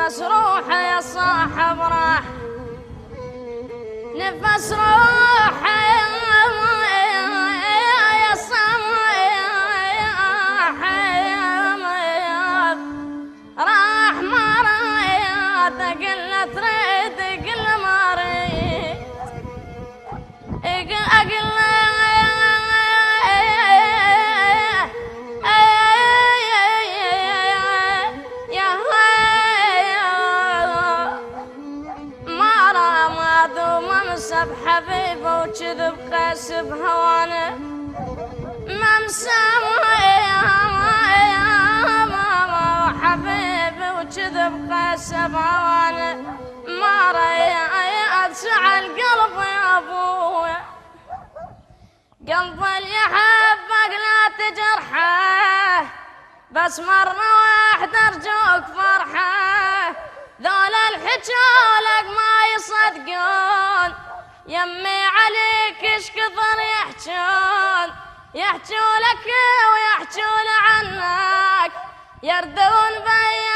نفس روحه يا صاحب راح، نفس روحه يا صاحب راح ما رأيت قل تريد قل ما ريت أقل حبيبه وكذب قيس بهوانه ممسام حبيبه وكذب قيس بهوانه ما ريعت سعى القلب يا ابويا، قلب اللي يحبك لا تجرحه، بس مرة واحدة ارجوك فرحه، ذولا الحجولك ما يصدقون يمي عليك ايش كثر يحجون لك ويحجون عنك، يردون بي